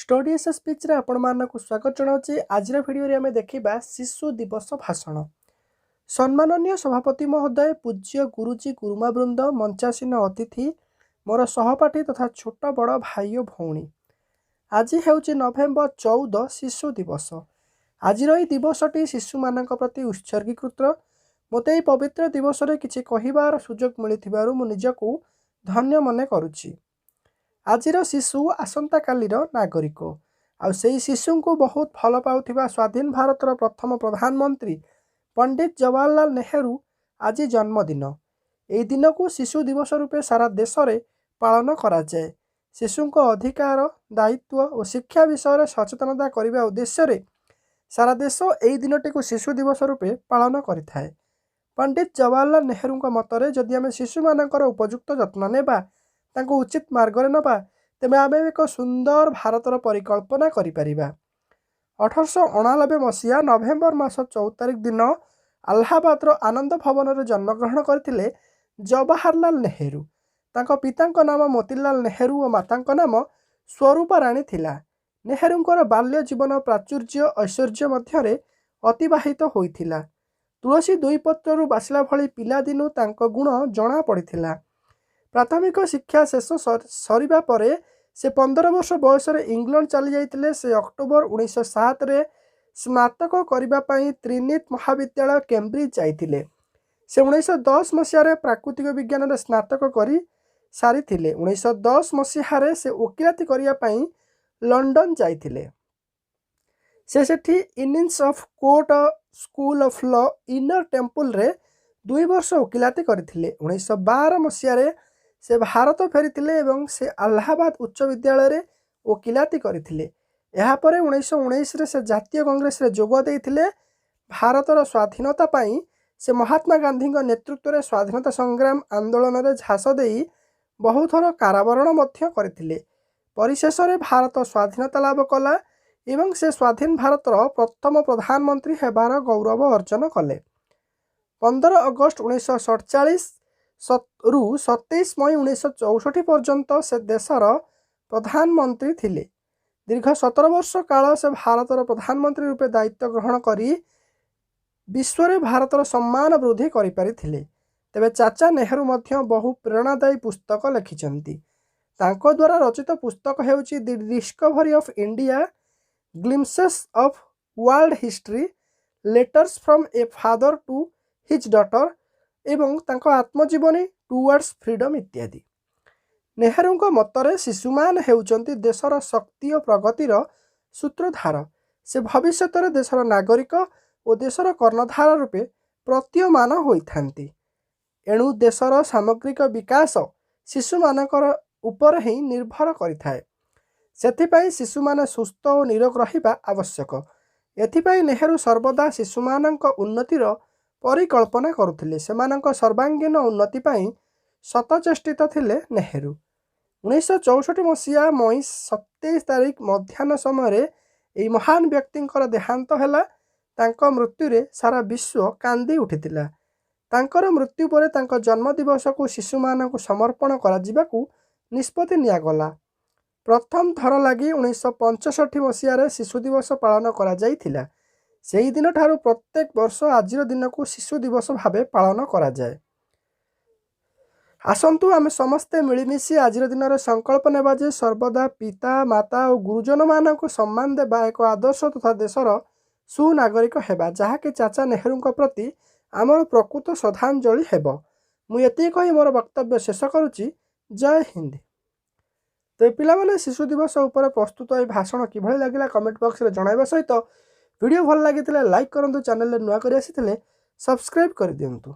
Study S speech रे आपण मानक स्वागत जनाऊे। आज भिडियो आम देखा शिशु दिवस भाषण। सम्माननीय सभापति महोदय, पूज्य गुरुजी गुरुमा वृंद, मंचासीन अतिथि, मोर सहपाठी तथा छोट बड़ भाई और भौणी, आज हूँ नवेम्बर 14 शिशु दिवस। आज दिवसटी शिशु मान प्रति उत्सर्गीकृत। मत यह पवित्र दिवस किसी कहबार सुजोग मिली निजक धन्य मन करुच्ची। आजिर शिशु आसंता कालीर नागरिक। आउ शिशु को बहुत भल पाउथिबा स्वाधीन भारतर प्रथम प्रधानमंत्री पंडित जवाहरलाल नेहरू आज जन्मदिन। यह दिन को शिशु दिवस रूपे सारा देश में पालन करा जाए। शिशु अधिकार, दायित्व और शिक्षा विषय सचेतनता करने उद्देश्य सारा देश यही दिनटी को शिशु दिवस रूपे पालन करिथाए। पंडित जवाहरलाल नेहरू मतरे जदि आम शिशु मानकर उपयुक्त जत्न नेबा, तांको उचित मार्गरे नबा, तेबे आम एक सुंदर भारतर परिकल्पना करिपारिबा। 1889 मसीहा नवेम्बर मास 14 तारिख दिन अलाहाबाद आनंद भवन में जन्मग्रहण करथिले जवाहरलाल नेहरू। तांको पितांको नाम मोतीलाल नेहरू और मातांको नाम स्वरूपा राणी थिला। नेहरूंकर बाल्य जीवन प्राचुर्य ऐश्वर्य मध्यरे अतिबाहित होइथिला। तुलसी दुई पत्रु बासिला भली पिलादिनु तांको गुण जना पड़िथिला। प्राथमिक शिक्षा शेष सरिबा परे से 15 वर्ष बयस इंग्लैंड चली जाइतिले। से अक्टोबर 1907 रे स्नातक करबा पई त्रिनीत महाविद्यालय कैम्ब्रिज जाइतिले। से 1910 मसीह प्राकृतिक विज्ञान रे स्नातक करी सारिथिले। 1910 मसीह से वकिलाती करबा पई लंडन जाइतिले। से सेठी inns of court school of law inner temple रे 2 वर्ष वकिलाती करथिले। 1912 मसीह से भारत फेरीथिले एवं से अलाहाबाद उच्च विद्यालय रे वकिलाती करथिले। यहाँ पर 1919 रे से जातीय कांग्रेस रे जोग देइथिले। भारतर स्वाधीनता पाई से महात्मा गांधी नेतृत्व रे स्वाधीनता संग्राम आंदोलन रे झास देई बहु थर कारावरण मध्य करथिले। परिशेष रे भारत स्वाधीनता लाभ कला एवं से स्वाधीन भारतर प्रथम प्रधानमंत्री हेबार गौरव अर्जन कले। 15 अगस्त 1947 रु 27 मई 1964 पर्यंत से देशर प्रधानमंत्री थिले। दीर्घ 17 वर्ष काल से भारतर प्रधानमंत्री रूपे दायित्व ग्रहण करी विश्व रे भारतर सम्मान वृद्धि करि पारिथिले। तेबे चाचा नेहरू मध्य बहु प्रेरणादायी पुस्तक लिखिचंती। तांको द्वारा रचित पुस्तक हेउची the discovery of India, glimpses of world history, letters from a father to his daughter एवं तांको आत्मजीवनी टुवर्ड्स फ्रीडम इत्यादि। नेहरू मतरे शिशुमान हेउचंती देशर शक्ति और प्रगतिर सूत्रधार। से भविष्य रे देशर नागरिक और देशर कर्णधार रूपे प्रतीयमान होइथांती। एणु देशर सामग्रिक विकास शिशु मानकर उपर ही निर्भर करिथाए। सेथिपाई शिशु माने सुस्थ और निरोग रहिबा आवश्यक। एथिपाई नेहरू सर्वदा शिशु मानक उन्नतिर परिकल्पना करुथिले। सेमानक सर्वांगीन उन्नति पाई सतचेष्टित थिले नेहरू। 1964 मसीहा मई 27 तारिख मध्याह्न समय यह महान व्यक्तिंकर देहांत हैला। तांको मृत्यु रे सारा विश्व कांदी उठितिला। तांकर मृत्यु परे तांको जन्म दिवस को शिशु मानक समर्पण करा जिबाकू निष्पत्ति नियागला। प्रथम थर लगी 1965 मसीह शिशु दिवस पालन करा जाइथिला। सेही दिन ठारू प्रत्येक वर्ष आज दिन को शिशु दिवस भावे पालन करा जाए। आसंतु आमे समस्ते मिलमिशि आज दिन रे संकल्प नेबा जे सर्वदा पिता माता और गुरुजन मानक सम्मान देबा एक आदर्श तथा देशर सुनागरिक हेबा, जहाँकि चाचा नेहरू प्रति आमर प्रकृत श्रद्धांजलि हेबो। मु एति कहि मोर वक्तव्य शेष करुच्ची। जय हिंद। तो पिला माने शिशु दिवस उपर प्रस्तुत यह भाषण किभଳି लागिला कमेंट बॉक्स रे जणाइबा सहित वीडियो भल लागितिले लाइक करंतु, चैनल रे नुआ करि आसितिले सब्सक्राइब कर दियंतु।